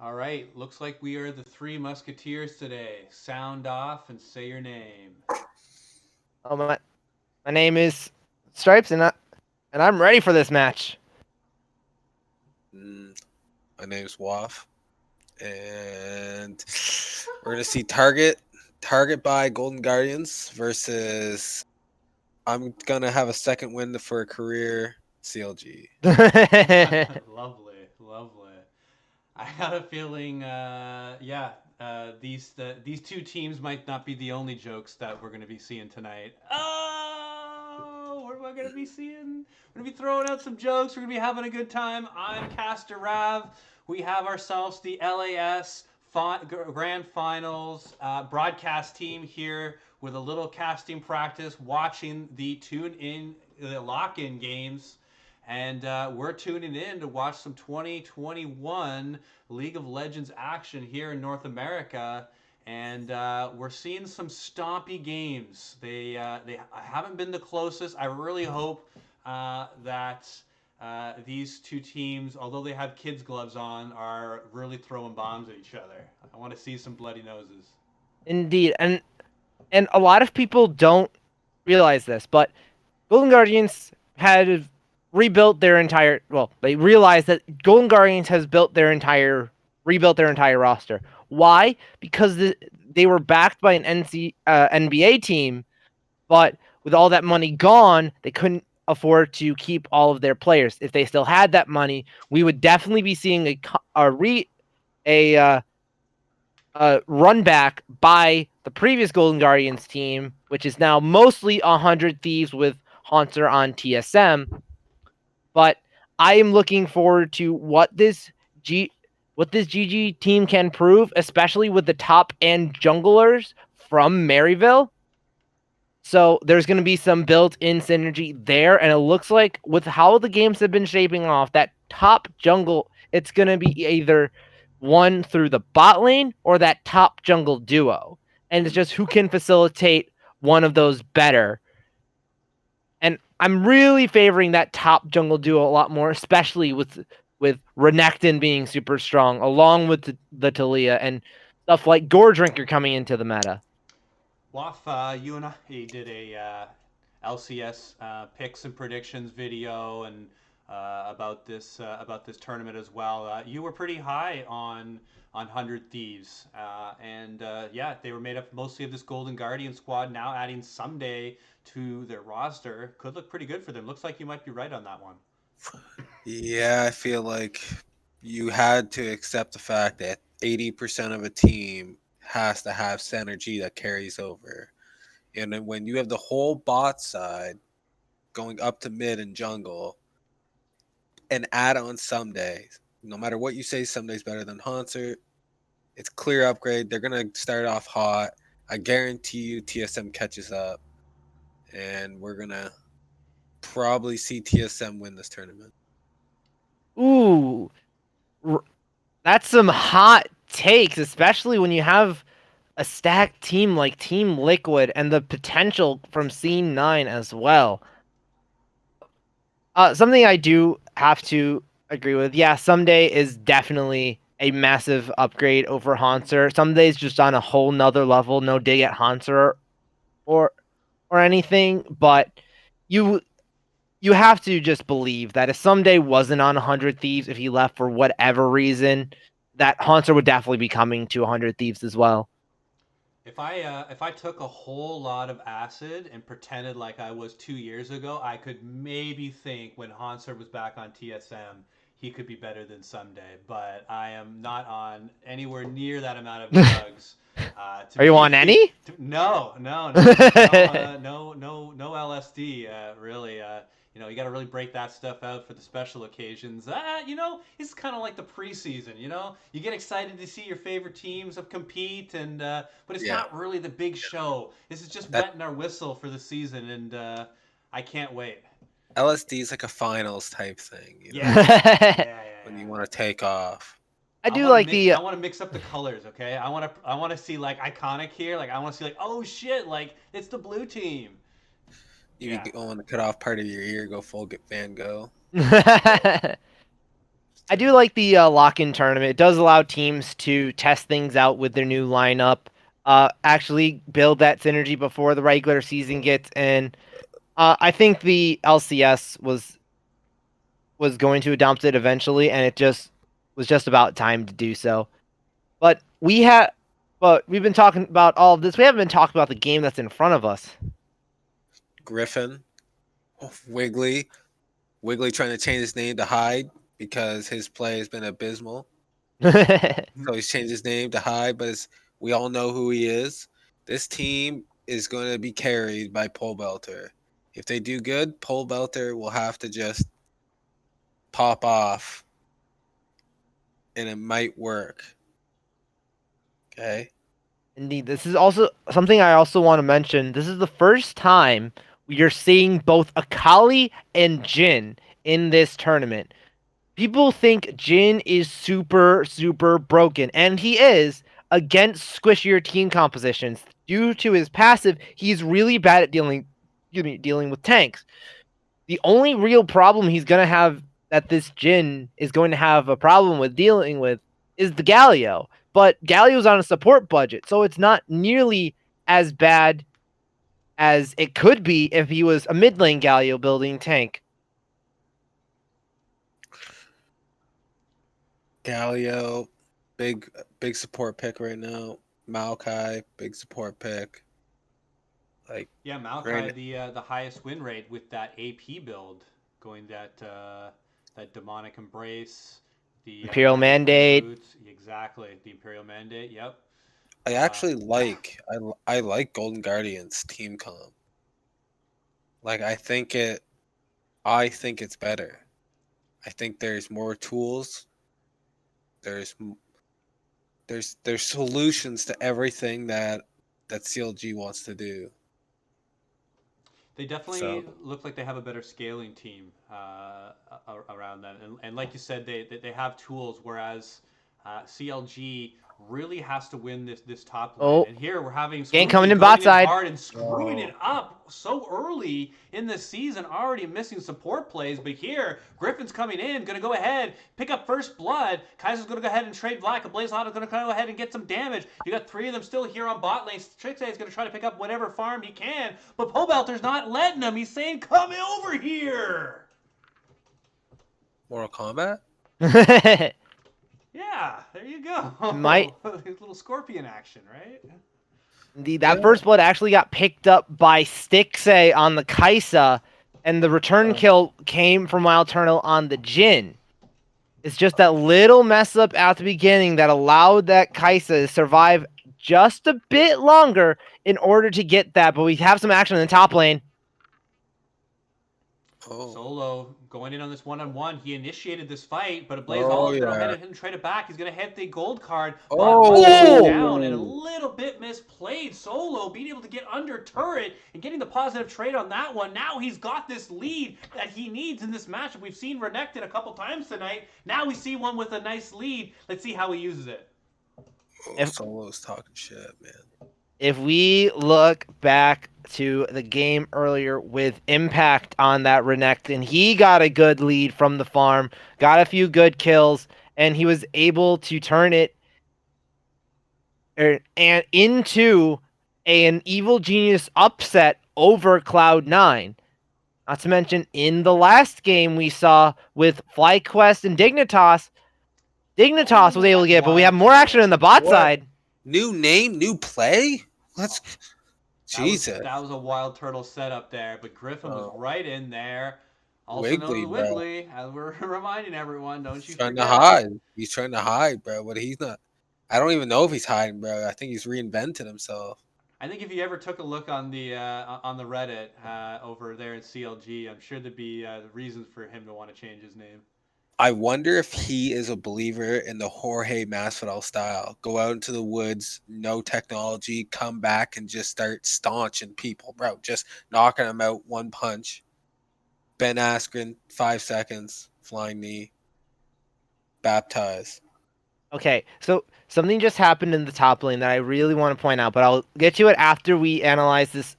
All right, looks like we are the three musketeers today. Sound off and say your name. Oh, my name is Stripes, and I'm ready for this match. Mm, my name's Waff, and we're gonna see Target by Golden Guardians versus I'm gonna have a second win for a career CLG. Lovely, lovely. I had a feeling, these two teams might not be the only jokes that we're going to be seeing tonight. Oh, what am I going to be seeing? We're going to be throwing out some jokes. We're going to be having a good time. I'm Caster Rav. We have ourselves the LAS Grand Finals broadcast team here with a little casting practice, watching the the lock-in games. And we're tuning in to watch some 2021 League of Legends action here in North America. And we're seeing some stompy games. They haven't been the closest. I really hope that these two teams, although they have kids' gloves on, are really throwing bombs at each other. I want to see some bloody noses. Indeed, and a lot of people don't realize this, but Golden Guardians had rebuilt their entire. Well, they realized that Golden Guardians has rebuilt their entire roster. Why? Because they were backed by an NBA team, but with all that money gone, they couldn't afford to keep all of their players. If they still had that money, we would definitely be seeing a run back by the previous Golden Guardians team, which is now mostly 100 Thieves with Haunter on TSM. But I am looking forward to what this GG team can prove, especially with the top end junglers from Maryville. So there's going to be some built-in synergy there, and it looks like with how the games have been shaping off, that top jungle, it's going to be either one through the bot lane or that top jungle duo, and it's just who can facilitate one of those better. And I'm really favoring that top jungle duo a lot more, especially with Renekton being super strong, along with the Talia and stuff like Gore Drinker coming into the meta. Waff, you and I did a LCS picks and predictions video and about this tournament as well. You were pretty high on 100 Thieves, and yeah, they were made up mostly of this Golden Guardian squad. Now adding Someday to their roster could look pretty good for them. Looks like you might be right on that one. Yeah, I feel like you had to accept the fact that 80% of a team has to have synergy that carries over. And then when you have the whole bot side going up to mid and jungle and add on Someday, no matter what you say, Someday's better than Haunter. It's clear upgrade. They're gonna start off hot. I guarantee you TSM catches up, and we're gonna probably see TSM win this tournament. Ooh, that's some hot takes, especially when you have a stacked team like Team Liquid and the potential from Scene 9 as well. Something I do have to agree with. Yeah, Someday is definitely a massive upgrade over Haunter. Someday's just on a whole nother level. No dig at Haunter or or anything, but you you have to just believe that if Someday wasn't on 100 Thieves, if he left for whatever reason, that Haunter would definitely be coming to 100 Thieves as well. If I took a whole lot of acid and pretended like I was 2 years ago, I could maybe think when Hanser was back on TSM, he could be better than Someday. But I am not on anywhere near that amount of drugs. To Are you on be any? no LSD. Really, you got to really break that stuff out for the special occasions. It's kind of like the preseason. You get excited to see your favorite teams compete, and but it's Yeah, not really the big show. This is just that wetting our whistle for the season, and I can't wait. LSD is like a finals type thing, Yeah, yeah, yeah, when yeah. you want to take off. I do like I the want to mix up the colors. Okay, I want to see like iconic here. Like I want to see like, oh shit, like it's the blue team. You Yeah. want to cut off part of your ear, go full get Van Gogh. I do like the lock-in tournament. It does allow teams to test things out with their new lineup, actually build that synergy before the regular season gets in. I think the LCS was going to adopt it eventually, and it just was just about time to do so. But we've been talking about all of this. We haven't been talking about the game that's in front of us. Griffin, Wiggly trying to change his name to Hyde because his play has been abysmal. So he's changed his name to Hyde, but we all know who he is. This team is going to be carried by Pole Belter. If they do good, Pole Belter will have to just pop off, and it might work. Okay. Indeed, this is also something I also want to mention. This is the first time you're seeing both Akali and Jhin in this tournament. People think Jhin is super, super broken, and he is against squishier team compositions. Due to his passive, he's really bad at dealing with tanks. The only real problem he's gonna have that this Jhin is going to have a problem with dealing with is the Galio. But Galio's on a support budget, so it's not nearly as bad as it could be if he was a mid lane Galio building tank. Galio, big support pick right now. Maokai, big support pick. Like Yeah, Maokai, right, the highest win rate with that AP build, going that demonic embrace, the Imperial Dragon Flame Mandate. boots, exactly, the Imperial Mandate. Yep. I actually I like Golden Guardians team comp. Like I think it's better. I think there's more tools. There's solutions to everything that CLG wants to do. They definitely So look like they have a better scaling team around them, and like you said, they have tools, whereas CLG really has to win this top lane. Oh, And here we're having gank Scrutiny coming in going bot side. hard and screwing Whoa. it up so early in the season, already missing support plays. But here, Griffin's coming in, going to go ahead, pick up first blood. Kaiser's going to go ahead and trade Black. And Blaze is going to go ahead and get some damage. You got three of them still here on bot lane. Trixie is going to try to pick up whatever farm he can, but Pobelter's not letting him. He's saying, "Come over here." Mortal Kombat? Yeah, there you go. Might- little scorpion action, right? Indeed, that first blood actually got picked up by Stixay on the Kaisa, and the return kill came from Wild Turtle on the Jhin. It's just that little mess up at the beginning that allowed that Kaisa to survive just a bit longer in order to get that, but we have some action in the top lane. Oh. Solo going in on this one-on-one. He initiated this fight, but Blaze Oh, is going to yeah. head and trade it back. He's going to hit the gold card. Oh. Down and a little bit misplayed. Solo being able to get under turret and getting the positive trade on that one. Now he's got this lead that he needs in this matchup. We've seen Renekton a couple times tonight. Now we see one with a nice lead. Let's see how he uses it. Solo's talking shit, man. If we look back to the game earlier with Impact on that Renekton, he got a good lead from the farm, got a few good kills, and he was able to turn it and into an Evil Genius upset over Cloud9. Not to mention, in the last game we saw with FlyQuest and Dignitas was able to get it, but we have more action on the bot side. New name, new play? Jesus. That was a Wild Turtle setup there, but Griffin was right in there. Also Wiggly, known as Wiggly, as we're reminding everyone, don't you He's trying forget. to hide. He's trying to hide, bro. But he's not. I don't even know if he's hiding, bro. I think he's reinvented himself. I think if you ever took a look on the Reddit over there in CLG, I'm sure there'd be reasons for him to want to change his name. I wonder if he is a believer in the Jorge Masvidal style. Go out into the woods, no technology, come back and just start staunching people, bro. Just knocking them out one punch. Ben Askren, 5 seconds, flying knee, baptize. Okay, so something just happened in the top lane that I really want to point out, but I'll get to it after we analyze this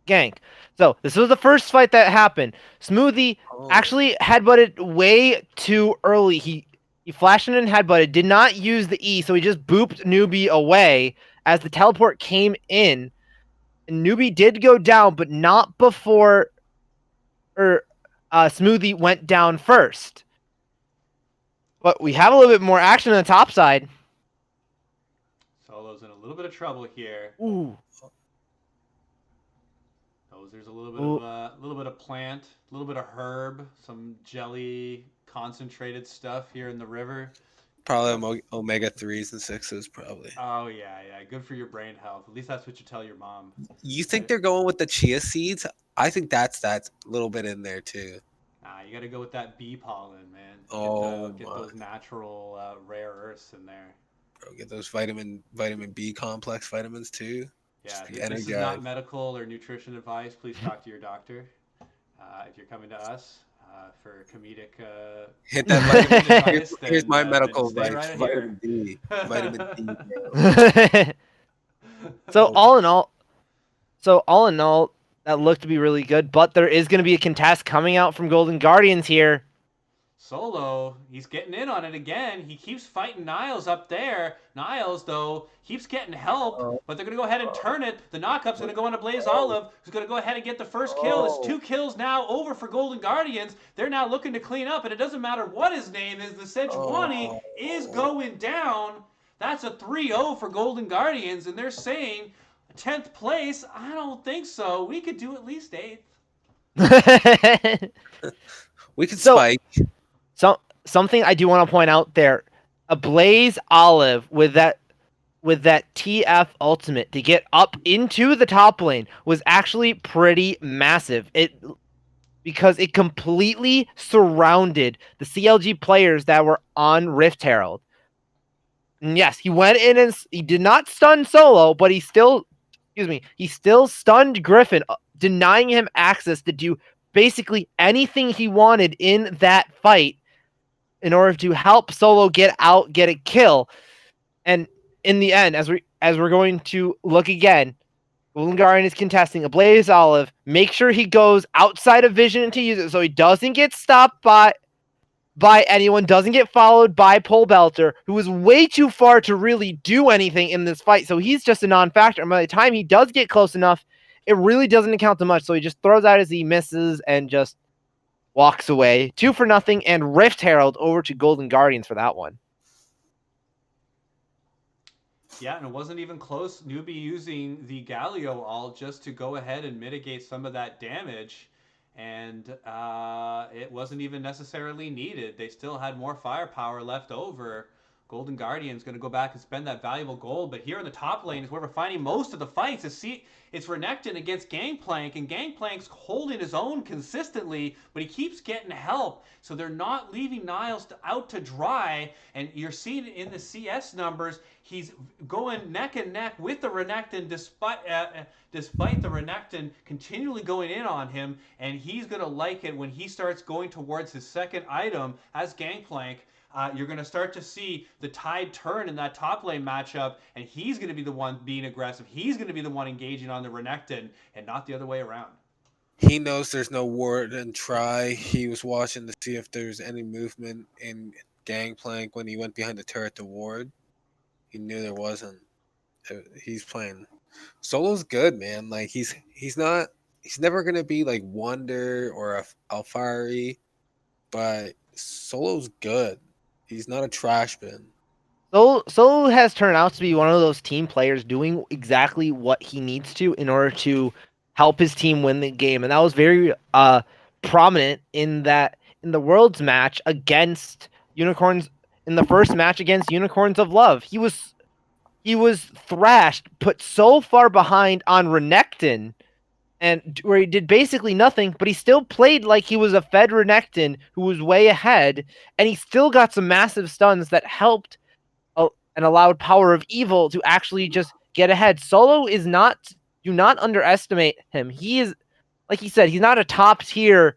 gank. So this was the first fight that happened. Smoothie actually headbutted way too early. He flashed in and headbutted, did not use the E, so he just booped Newbie away as the teleport came in. And Newbie did go down, but not before Smoothie went down first. But we have a little bit more action on the top side. Solo's in a little bit of trouble here. Ooh. There's a little bit of plant, a little bit of herb, some jelly, concentrated stuff here in the river. Probably omega 3s and 6s, probably. Oh yeah, good for your brain health. At least that's what you tell your mom. You think they're going with the chia seeds? I think that's little bit in there too. Nah, you got to go with that bee pollen, man. Get those natural rare earths in there. Bro, get those vitamin B complex vitamins too. Yeah, this is not medical or nutrition advice. Please talk to your doctor if you're coming to us for comedic. Hit that vitamin advice, here's my medical advice. Right vitamin D. Vitamin D. So all in all, that looked to be really good. But there is going to be a contest coming out from Golden Guardians here. Solo, he's getting in on it again. He keeps fighting Niles up there. Niles, though, keeps getting help, but they're going to go ahead and turn it. The knockup's going to go on to Blaze Olive, who's going to go ahead and get the first kill. It's 2 kills now over for Golden Guardians. They're now looking to clean up, and it doesn't matter what his name is. The Sejuani is going down. That's a 3-0 for Golden Guardians, and they're saying 10th place. I don't think so. We could do at least 8th. We could spike. Something I do want to point out there, a Blaze Olive with that TF ultimate to get up into the top lane was actually pretty massive. Because it completely surrounded the CLG players that were on Rift Herald. And yes, he went in and he did not stun Solo, but he still stunned Griffin, denying him access to do basically anything he wanted in that fight in order to help Solo get a kill. And in the end, as we're going to look again, Golden Guardian is contesting a Blaze Olive. Make sure he goes outside of vision to use it so he doesn't get stopped by anyone, doesn't get followed by Pole Belter, who is way too far to really do anything in this fight. So he's just a non-factor. And by the time he does get close enough, it really doesn't account to much. So he just throws out as he misses and just walks away. 2-0 and Rift Herald over to Golden Guardians for that one. Yeah, and it wasn't even close. Newbie using the Galio ult just to go ahead and mitigate some of that damage. And it wasn't even necessarily needed. They still had more firepower left over. Golden Guardian's going to go back and spend that valuable gold. But here in the top lane is where we're finding most of the fights. It's Renekton against Gangplank, and Gangplank's holding his own consistently, but he keeps getting help. So they're not leaving Niles out to dry, and you're seeing it in the CS numbers. He's going neck and neck with the Renekton despite the Renekton continually going in on him, and he's going to like it when he starts going towards his second item as Gangplank. You're going to start to see the tide turn in that top lane matchup, and he's going to be the one being aggressive. He's going to be the one engaging on the Renekton, and not the other way around. He knows there's no ward and try. He was watching to see if there's any movement in Gangplank when he went behind the turret to ward. He knew there wasn't. He's playing. Solo's good, man. Like he's never going to be like Wonder or Alfari, but Solo's good. He's not a trash bin. Solo has turned out to be one of those team players doing exactly what he needs to in order to help his team win the game. And that was very prominent in the Worlds match against Unicorns, in the first match against Unicorns of Love. He was thrashed, put so far behind on Renekton, and where he did basically nothing, but he still played like he was a fed Renekton who was way ahead, and he still got some massive stuns that helped and allowed Power of Evil to actually just get ahead. Solo is not, do not underestimate him. He is, like he said, he's not a top tier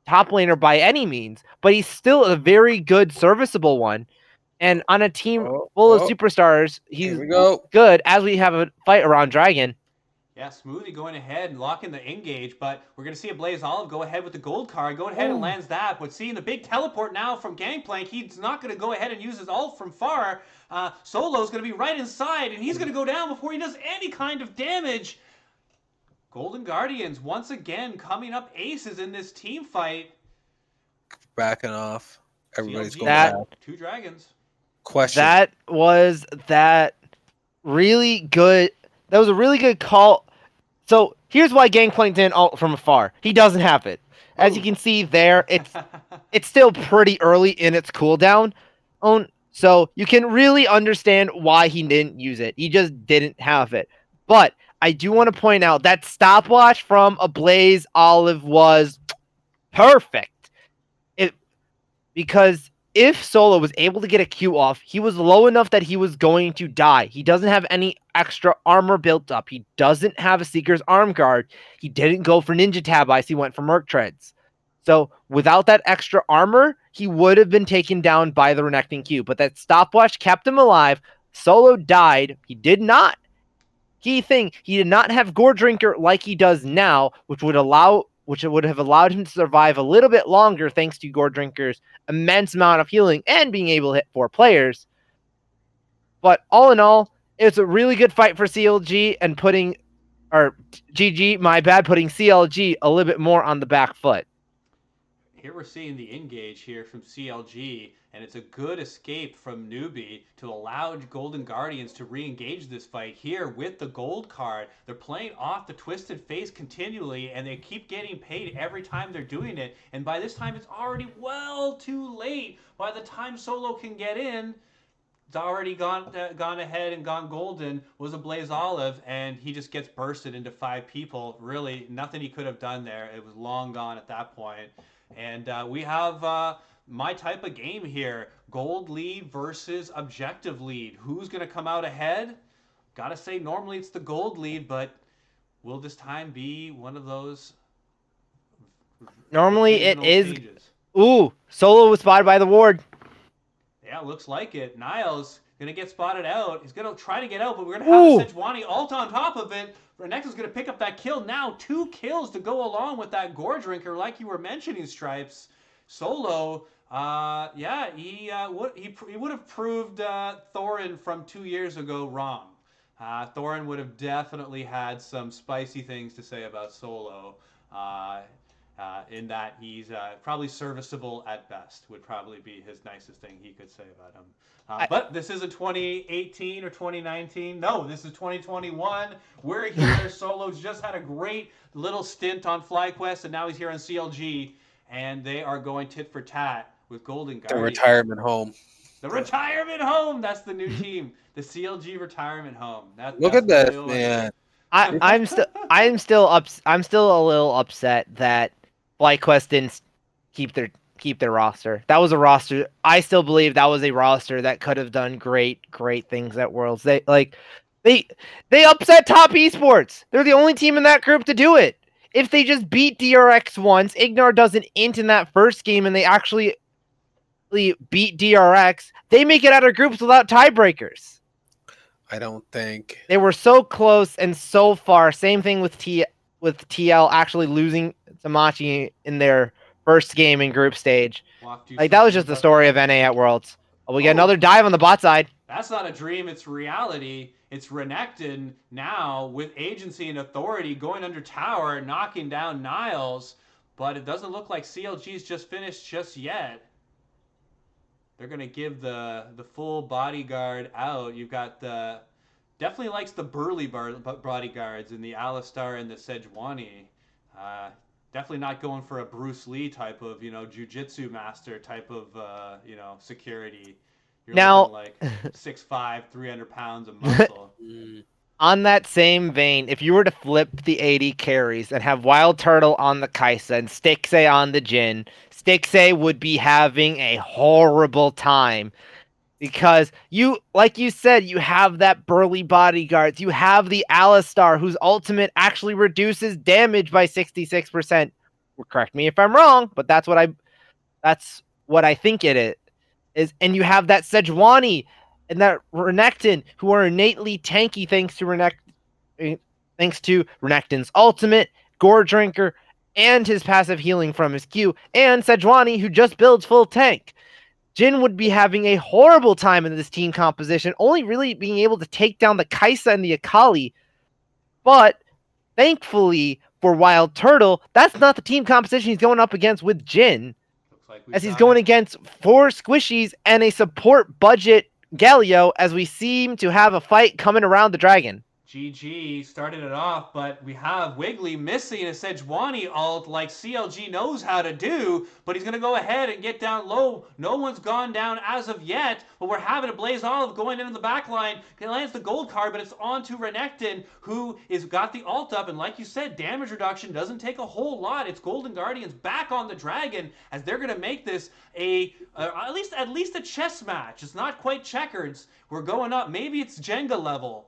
top laner by any means, but he's still a very good serviceable one. And on a team full of superstars, he's good as we have a fight around Dragon. Yeah, Smoothie going ahead and locking the engage, but we're going to see a Blaze Olive go ahead with the gold card. Go ahead and lands that, but seeing the big teleport now from Gangplank, he's not going to go ahead and use his ult from far. Solo's going to be right inside, and he's going to go down before he does any kind of damage. Golden Guardians, once again, coming up aces in this team fight. Backing off. Everybody's CLG, going back. 2 dragons. Question. That was really good. That was a really good call. So here's why Gangplank didn't ult from afar. He doesn't have it. As you can see there, it's still pretty early in its cooldown. So you can really understand why he didn't use it. He just didn't have it. But I do want to point out that stopwatch from a Blaze Olive was perfect. Because if Solo was able to get a Q off, he was low enough that he was going to die. He doesn't have any extra armor built up. He doesn't have a Seeker's Arm Guard. He didn't go for Ninja Tab Ice. He went for Merc Treads. So without that extra armor, he would have been taken down by the Renekton Q. But that stopwatch kept him alive. Solo died. He did not. Key thing, he did not have Gore Drinker like he does now, which would have allowed him to survive a little bit longer thanks to Gore Drinker's immense amount of healing and being able to hit 4 players. But all in all, it's a really good fight for CLG and putting CLG a little bit more on the back foot. Here we're seeing the engage here from CLG, and it's a good escape from Newbie to allow Golden Guardians to re-engage this fight here with the gold card. They're playing off the Twisted Face continually, and they keep getting paid every time they're doing it. And by this time, it's already well too late. By the time Solo can get in, it's already gone ahead and gone golden, was a Blaze Olive, and he just gets bursted into 5 people. Really, nothing he could have done there. It was long gone at that point. And we have my type of game here. Gold lead versus objective lead. Who's going to come out ahead? Gotta say, normally it's the gold lead, but will this time be one of those? Normally it is. Stages? Ooh, Solo was spotted by the ward. Yeah, looks like it. Niles gonna get spotted out. He's gonna try to get out, but we're gonna have the Sejuani ult on top of it. Renekton's gonna pick up that kill. Now 2 kills to go along with that Gore Drinker, like you were mentioning, Stripes. Solo, yeah, he would have proved Thorin from 2 years ago wrong. Thorin would have definitely had some spicy things to say about Solo. In that he's probably serviceable at best, would probably be his nicest thing he could say about him. But this isn't 2018 or 2019. No, this is 2021. We're here. Solo's just had a great little stint on FlyQuest, and now he's here on CLG, and they are going tit for tat with Golden Guardians. The retirement home. The retirement home. That's the new team. The CLG retirement home. Look at that, man. I'm still a little upset that FlyQuest didn't keep their roster. That was a roster. I still believe that was a roster that could have done great things at Worlds. They upset Top Esports. They're the only team in that group to do it. If they just beat DRX once, Ignar does an int in that first game, and they actually beat DRX, they make it out of groups without tiebreakers. I don't think they were so close and so far. Same thing with TL actually losing to Machi in their first game in group stage. Like, that was just the story of NA at Worlds. Oh, we get another dive on the bot side. That's not a dream, it's reality. It's Renekton now with agency and authority going under tower, knocking down Niles. But it doesn't look like CLG's just finished just yet. They're going to give the full bodyguard out. You've got the... Definitely likes the burly bodyguards in the Alistar and the Sejuani. Definitely not going for a Bruce Lee type of, jiu-jitsu master type of, security. You're now, like 6'5", 300 pounds of muscle. On that same vein, if you were to flip the 80 carries and have Wild Turtle on the Kaisa and Stixxay on the Jhin, Stixxay would be having a horrible time. Because like you said, you have that burly bodyguards. You have the Alistar, whose ultimate actually reduces damage by 66%. Correct me if I'm wrong, but that's what I think it is. And you have that Sejuani and that Renekton, who are innately tanky thanks to thanks to Renekton's ultimate, Gore Drinker, and his passive healing from his Q, and Sejuani, who just builds full tank. Jhin would be having a horrible time in this team composition, only really being able to take down the Kai'Sa and the Akali. But thankfully for Wild Turtle, that's not the team composition he's going up against with Jhin. Looks like As he's going against 4 squishies and a support budget Galio, as we seem to have a fight coming around the dragon. GG started it off, but we have Wiggly missing a Sejuani ult like CLG knows how to do, but he's going to go ahead and get down low. No one's gone down as of yet, but we're having a Blaze Olive going into the back line. He lands the gold card, but it's on to Renekton, who is got the ult up, and like you said, damage reduction doesn't take a whole lot. It's Golden Guardians back on the dragon, as they're going to make this at least a chess match. It's not quite checkers. We're going up. Maybe it's Jenga level.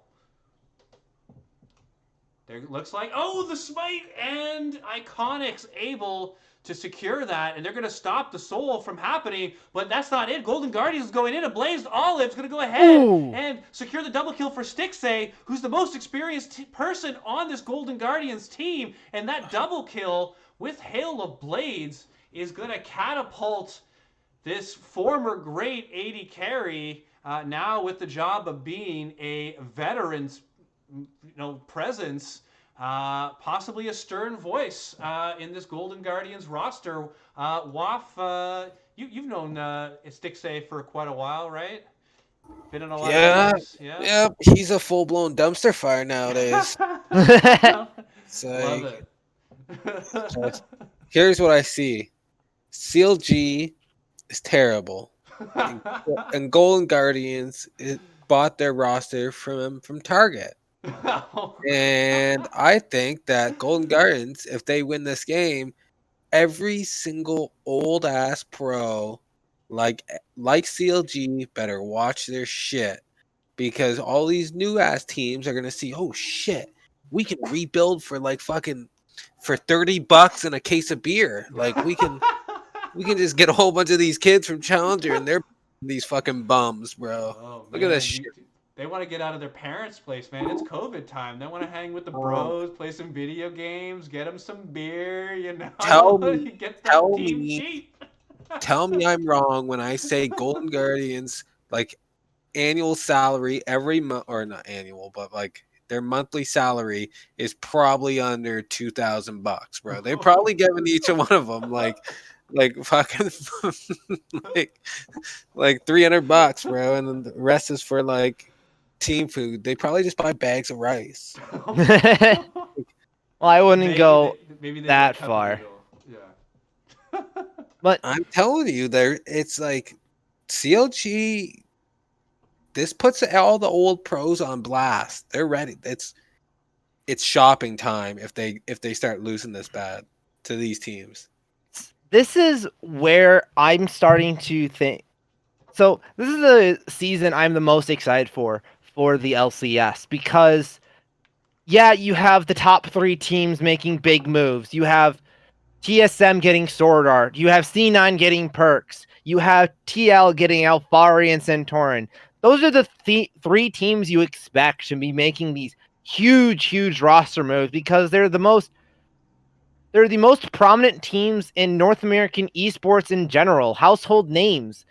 There looks like, oh, the smite, and Iconic's able to secure that, and they're going to stop the soul from happening, but that's not it. Golden Guardians is going in, a Blazed Olive's going to go ahead and secure the double kill for Stixay, who's the most experienced person on this Golden Guardians team, and that double kill with Hail of Blades is going to catapult this former great AD carry now with the job of being a veteran's presence, possibly a stern voice in this Golden Guardians roster. Waff, you've known Stixay for quite a while, right? Been in a lot of games. Yeah, he's a full-blown dumpster fire nowadays. Love it. Here's what I see. CLG is terrible. And Golden Guardians bought their roster from Target. And I think that Golden Guardians, if they win this game, every single old ass pro like CLG better watch their shit, because all these new ass teams are gonna see, oh shit, we can rebuild for like fucking for $30 and a case of beer. Like we can just get a whole bunch of these kids from Challenger and they're these fucking bums, bro. Oh, look at this shit. They want to get out of their parents' place, man. It's COVID time. They want to hang with the bros, play some video games, get them some beer, Tell me, get that team cheap. Tell me I'm wrong when I say Golden Guardians, like, annual salary every month, or not annual, but like their monthly salary is probably under $2,000, bro. They're probably giving each one of them like fucking like $300, bro, and then the rest is for like team food. They probably just buy bags of rice. Well, I wouldn't go that far. Yeah. But I'm telling you, it's like CLG. This puts all the old pros on blast. They're ready. It's shopping time if they start losing this bad to these teams. This is where I'm starting to think. So this is the season I'm the most excited for the LCS, because yeah, you have the top 3 teams making big moves. You have TSM getting Sword Art. You have C9 getting Perks. You have TL getting Alphari and Centauran. Those are the 3 teams you expect should be making these huge roster moves, because they're the most prominent teams in North American esports in general, household names.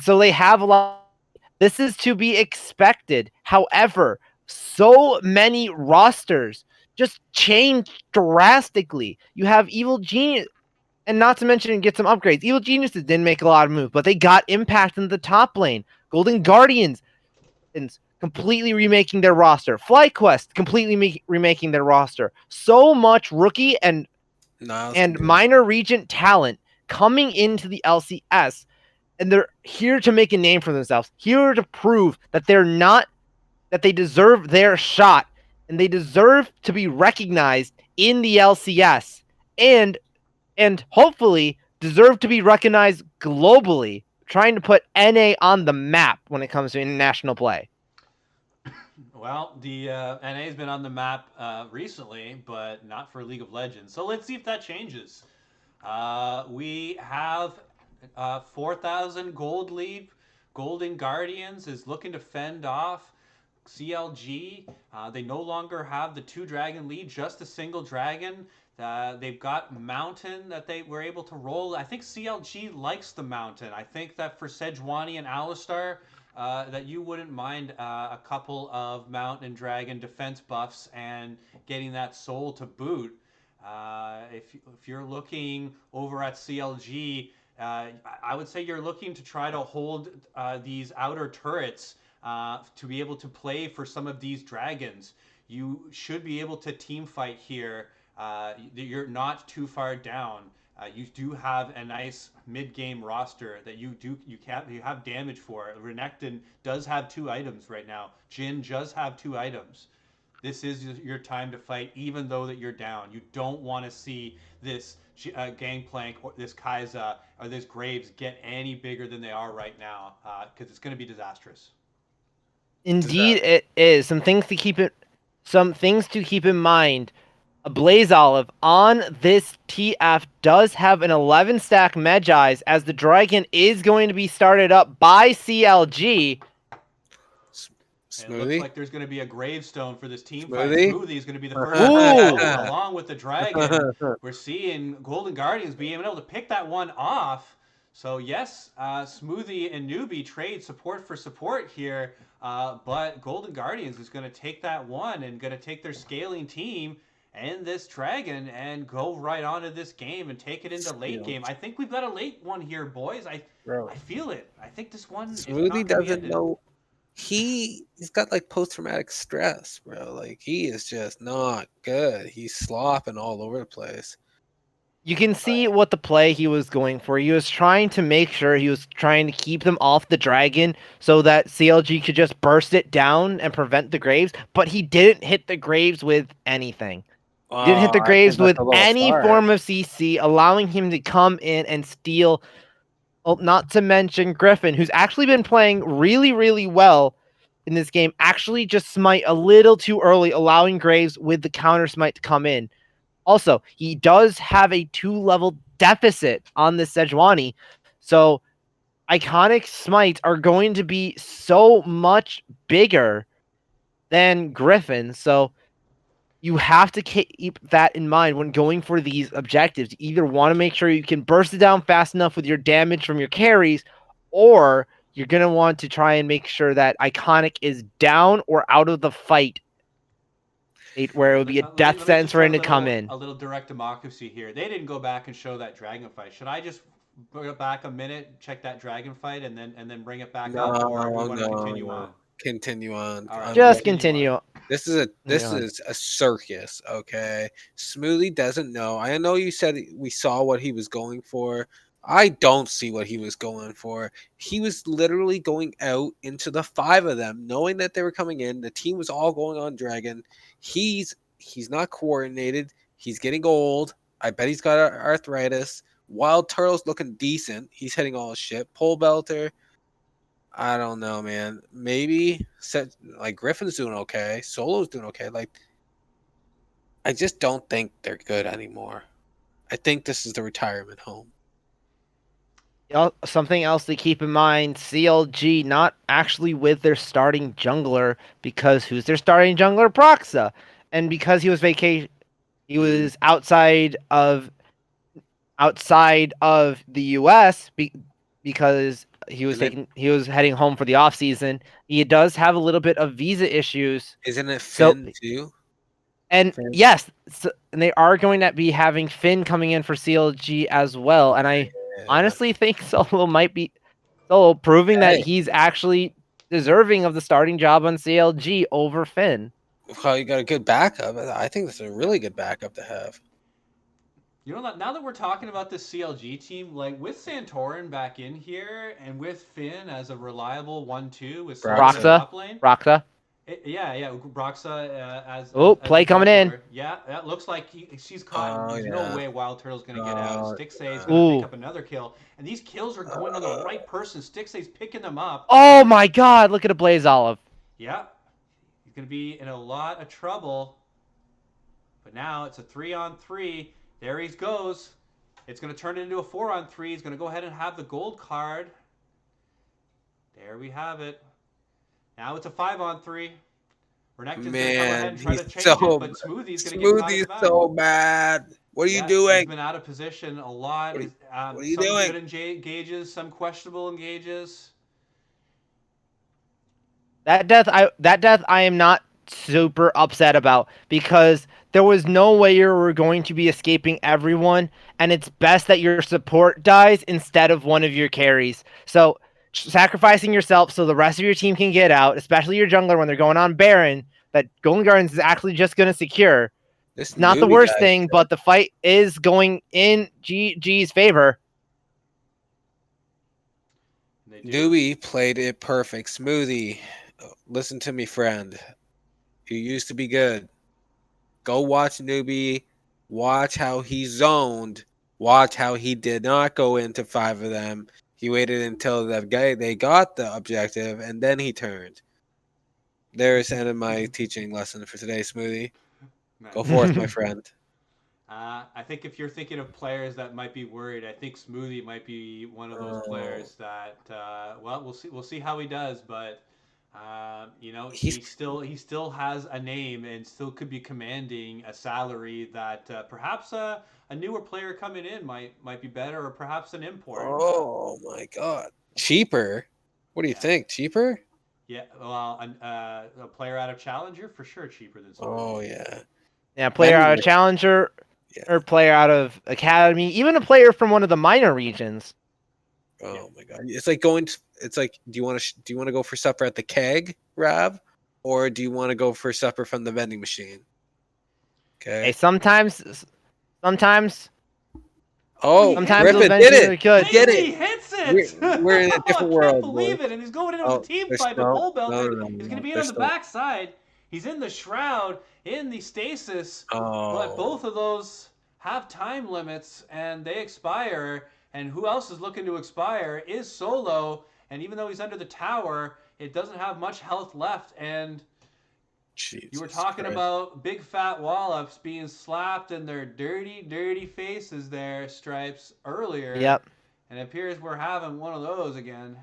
So they have a lot. This is to be expected. However, so many rosters just changed drastically. You have Evil Genius, and not to mention get some upgrades. Evil Geniuses didn't make a lot of moves, but they got impact in the top lane. Golden Guardians completely remaking their roster. FlyQuest completely remaking their roster. So much rookie and minor region talent coming into the LCS, and they're here to make a name for themselves. Here to prove that that they deserve their shot, and they deserve to be recognized in the LCS, and hopefully deserve to be recognized globally, trying to put NA on the map when it comes to international play. Well, the NA's been on the map recently, but not for League of Legends. So let's see if that changes. We have 4,000 gold lead. Golden Guardians is looking to fend off CLG, they no longer have the 2-dragon lead, just a single dragon. They've got Mountain that they were able to roll. I think CLG likes the Mountain. I think that for Sejuani and Alistar, that you wouldn't mind a couple of Mountain and Dragon defense buffs and getting that soul to boot. If you're looking over at CLG, I would say you're looking to try to hold these outer turrets to be able to play for some of these dragons. You should be able to team fight here. You're not too far down. You do have a nice mid-game roster that you have damage for. Renekton does have 2 items right now. Jhin does have 2 items. This is your time to fight, even though that you're down. You don't want to see this Gangplank or this Kai'Sa or this Graves get any bigger than they are right now, because it's going to be disastrous. Indeed, it is. Some things to keep in mind. A Blaze Olive on this TF does have an 11-stack Medjais, as the Dragon is going to be started up by CLG. It looks like there's going to be a gravestone for this team fight. Smoothie? Smoothie is going to be the first one to Ooh. along with the Dragon. We're seeing Golden Guardians being able to pick that one off. So yes, Smoothie and Newbie trade support for support here, but Golden Guardians is going to take that one and going to take their scaling team and this Dragon and go right onto this game and take it into late game. I think we've got a late one here, boys. I feel it. I think this one Smoothie doesn't know. He's got like post-traumatic stress, bro. Like, he is just not good. He's slopping all over the place. You can see what the play he was going for. He was trying to make sure he was trying to keep them off the Dragon so that CLG could just burst it down and prevent the Graves, but he didn't hit the Graves with anything. Didn't hit the Graves with any form of CC, allowing him to come in and steal. Well, not to mention Griffin, who's actually been playing really, really well in this game, actually just smite a little too early, allowing Graves with the counter smite to come in. Also, he does have a 2-level deficit on the Sejuani, so iconic smites are going to be so much bigger than Griffin, so you have to keep that in mind when going for these objectives. You either want to make sure you can burst it down fast enough with your damage from your carries, or you're going to want to try and make sure that Iconic is down or out of the fight, where it would be a death sentence for him to come in. A little direct democracy here. They didn't go back and show that dragon fight. Should I just bring it back a minute, check that dragon fight, and then bring it back up, or we want to continue on? Continue on. Right, just continue. This is a circus, okay? Smoothie doesn't know. I know you said we saw what he was going for. I don't see what he was going for. He was literally going out into the 5 of them, knowing that they were coming in. The team was all going on Dragon. He's not coordinated. He's getting old. I bet he's got arthritis. Wild Turtle's looking decent. He's hitting all his shit. Pole Belter. I don't know, man. Maybe like Griffin's doing okay. Solo's doing okay. Like, I just don't think they're good anymore. I think this is the retirement home. Something else to keep in mind, CLG not actually with their starting jungler, because who's their starting jungler? Proxa. And because he was he was outside of the US because he was heading home for the off season. He does have a little bit of visa issues. Isn't it Finn too? And Finn. Yes, and they are going to be having Finn coming in for CLG as well. And I honestly think Solo might be proving that he's actually deserving of the starting job on CLG over Finn. Well, you got a good backup. I think that's a really good backup to have. You know, now that we're talking about this CLG team, like with Santorin back in here and with Finn as a reliable 1-2 with Broxa. Yeah, Broxa as play coming in. Yeah, that looks like she's caught. There's no way Wild Turtle's going to get out. Stixay's going to pick up another kill. And these kills are going on the right person. Stixay's picking them up. Oh my god, look at a Blaze Olive. Yeah, he's going to be in a lot of trouble. But now it's a 3-on-3. There he goes. It's going to turn into a 4-on-3. He's going to go ahead and have the gold card. There we have it. Now it's a 5-on-3. Renekton's going to come ahead Man, and try he's to change so it, but Smoothie's going to get caught in Smoothie's the back. so bad. What are you Yeah, he's doing? been out of position a lot. What are you Some doing? good engages, some questionable engages. That death I am not super upset about because there was no way you were going to be escaping everyone, and it's best that your support dies instead of one of your carries. So sacrificing yourself so the rest of your team can get out, especially your jungler when they're going on Baron, that Golden Guardians is actually just going to secure. This It's not the newbie worst guy. thing, but the fight is going in GG's favor. Newbie played it perfect. Smoothie, listen to me, friend. You used to be good. Go watch Newbie. Watch how he zoned. Watch how he did not go into 5 of them. He waited until they got the objective, and then he turned. There's end of my teaching lesson for today, Smoothie. Go forth, my friend. I think if you're thinking of players that might be worried, I think Smoothie might be one of those players that. Well, we'll see. We'll see how he does, but He's he still has a name and still could be commanding a salary that perhaps a newer player coming in might be better, or perhaps an import. oh my god, cheaper. What do you Yeah. think? Cheaper? Yeah, well, a player out of Challenger for sure cheaper than Smoothie. Oh yeah. Yeah, player out of Challenger or player out of Academy, even a player from one of the minor regions. Oh my god! It's like going. It's like, do you want to go for supper at the keg, Rav, or do you want to go for supper from the vending machine? Okay. Hey, sometimes. Oh, Sometimes Griffin those did vengeance are it. good. Did He it. hits it! We're in a different I world, can't believe boys. it, and he's going in Oh, with a team there's fight, but no, Bullbelter no, is going to be in on there's the no. backside. He's in the shroud, in the stasis, but Oh, both of those have time limits, and they expire. And who else is looking to expire is Solo, and even though he's under the tower, it doesn't have much health left, and Jesus you were talking Christ. about big fat wallops being slapped in their dirty, dirty faces there, Stripes, earlier. Yep. And it appears we're having one of those again.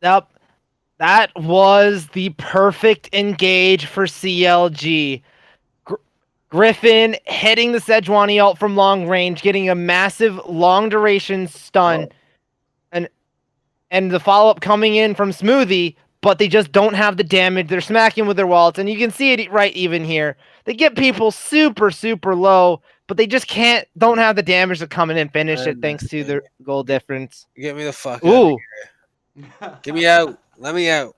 Yep. That was the perfect engage for CLG. Griffin hitting the Sejuani ult from long range, getting a massive long duration stun, and the follow up coming in from Smoothie, but they just don't have the damage. They're smacking with their wallets, and you can see it right even here. They get people super, super low, but they just don't have the damage to come in and finish it thanks to their goal difference. Get me the fuck out of here. Get me out. Let me out.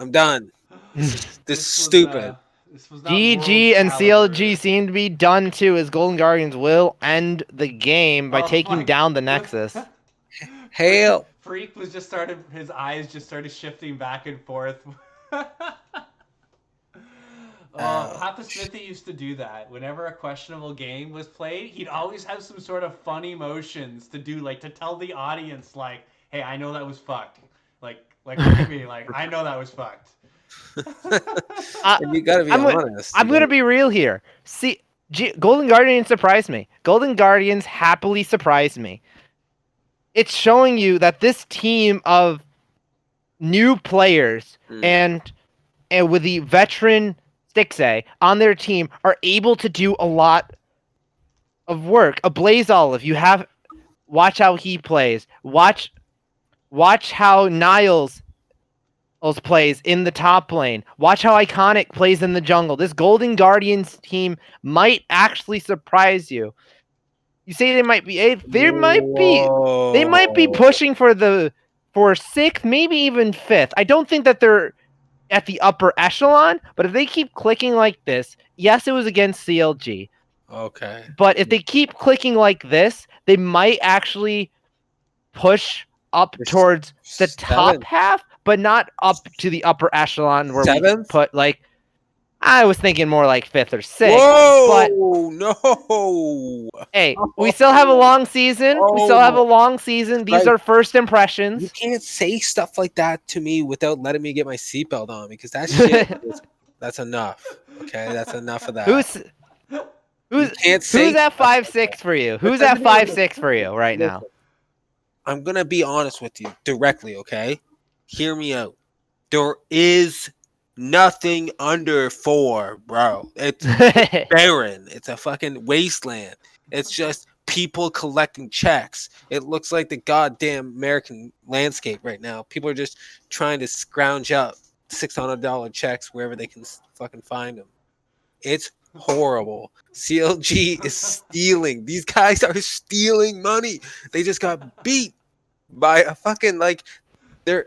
I'm done. This is stupid. This was not GG world and caliber. CLG seem to be done too, as Golden Guardians will end the game by taking down the Nexus. Hail. Freak was his eyes just started shifting back and forth. Papa Smithy used to do that. Whenever a questionable game was played, he'd always have some sort of funny motions to do, like to tell the audience, like, "Hey, I know that was fucked." Like look at me, like I know that was fucked. You gotta be honest. I'm gonna be real here. See, Golden Guardians surprised me. Golden Guardians happily surprised me. It's showing you that this team of new players and with the veteran Stixay on their team are able to do a lot of work. A Blaze Olive, watch how he plays. Watch how Niles plays in the top lane. Watch how Iconic plays in the jungle. This Golden Guardians team might actually surprise you. You say they might be pushing for sixth, maybe even fifth. I don't think that they're at the upper echelon, but if they keep clicking like this, yes, it was against CLG. Okay. But if they keep clicking like this, they might actually push up towards the top half, but not up to the upper echelon where we put like. I was thinking more like fifth or sixth. Whoa! But No. Hey, we still have a long season. These are first impressions. You can't say stuff like that to me without letting me get my seatbelt on, because that shit that's enough. Okay, that's enough of that. Who's at 5'6" for you? Who's at 5'6" for you right now? I'm gonna be honest with you directly, okay? Hear me out. There is Nothing under 4, bro. It's barren. It's a fucking wasteland. It's just people collecting checks. It looks like the goddamn American landscape right now. People are just trying to scrounge up $600 checks wherever they can fucking find them. It's horrible. CLG is stealing. These guys are stealing money. They just got beat by a fucking like their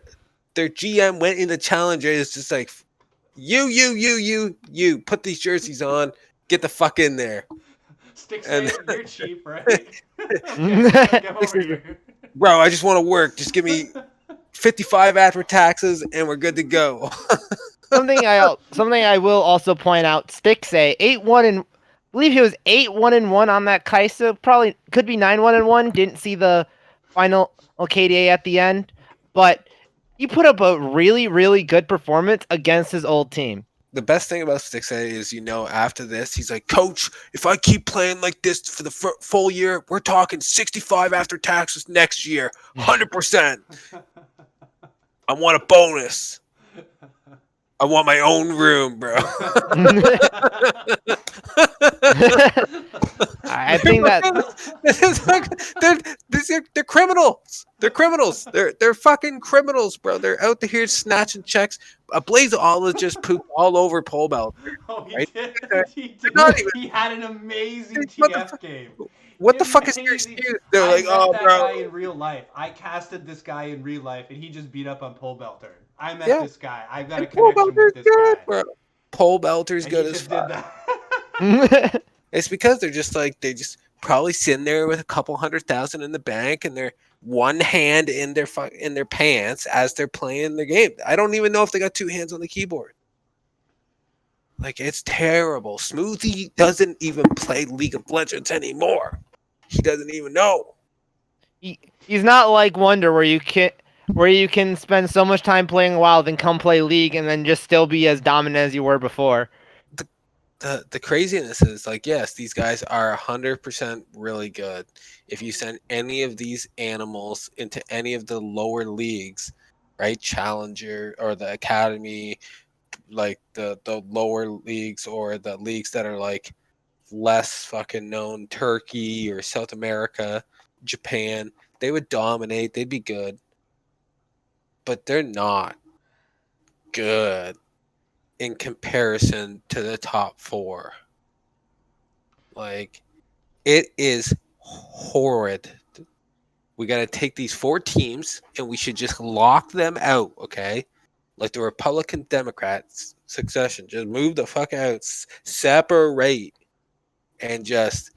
GM went into Challenger. It's just like you put these jerseys on, get the fuck in there. Stick And- say you're cheap, right? Okay, come over here. Bro, I just want to work. Just give me 55 after taxes and we're good to go. something I will also point out. Stixay 8-1 and I believe he was 8-1-1 on that Kaisa. Probably could be 9-1-1. Didn't see the final KDA at the end, but he put up a really good performance against his old team. The best thing about Stixay is, after this, he's like, Coach, if I keep playing like this for the full year, we're talking 65 after taxes next year, 100%. I want a bonus. I want my own room, bro. I think that they're criminals. They're criminals. They're fucking criminals, bro. They're out here snatching checks. A Blaze of Olive just pooped all over Pole Belt. Oh, he Right? did. He not did. even- He had an amazing What the TF game. What the fuck is your Amazing. excuse? They're I like, met oh, that bro. guy in real life. I casted this guy in real life, and he just beat up on Pole Belter. I met Yeah. this guy. I've got a And Pole connection Belter's with this good, guy. bro. Pole Belter's And good he as just fuck. did that. It's because they're just probably sitting there with a couple $100,000 in the bank and they're one hand in their pants as they're playing the game. I don't even know if they got two hands on the keyboard. Like, it's terrible. Smoothie doesn't even play League of Legends anymore. He doesn't even know. He's not like Wonder where you can spend so much time playing WoW, then come play League and then just still be as dominant as you were before. The craziness is, like, yes, these guys are 100% really good. If you send any of these animals into any of the lower leagues, right, Challenger or the Academy, like the lower leagues or the leagues that are like less fucking known, Turkey or South America, Japan, they would dominate. They'd be good, but they're not good in comparison to the top 4. Like, it is horrid. We got to take these 4 teams and we should just lock them out, okay? Like the Republican Democrats succession. Just move the fuck out. Separate. And just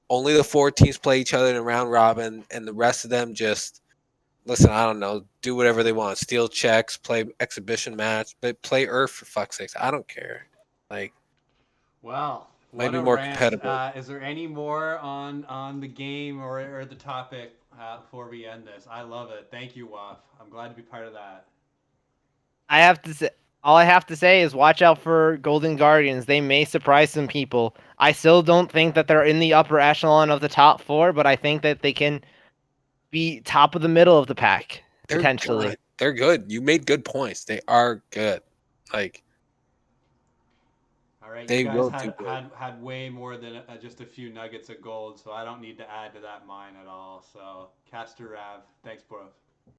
only the 4 teams play each other in a round robin, and the rest of them just, listen, I don't know, do whatever they want. Steal checks, play exhibition match, but play Earth for fuck's sakes. I don't care. Like, Well, might what be a more rant. competitive. Is there any more on the game or the topic before we end this? I love it. Thank you, Waff. I'm glad to be part of that. All I have to say is watch out for Golden Guardians. They may surprise some people. I still don't think that they're in the upper echelon of the top 4, but I think that they can be top of the middle of the pack, potentially. Good. They're good. You made good points. They are good. Like, All right, they you guys will do good. had way more than just a few nuggets of gold, so I don't need to add to that mine at all. So, Caster Rav, thanks, bro.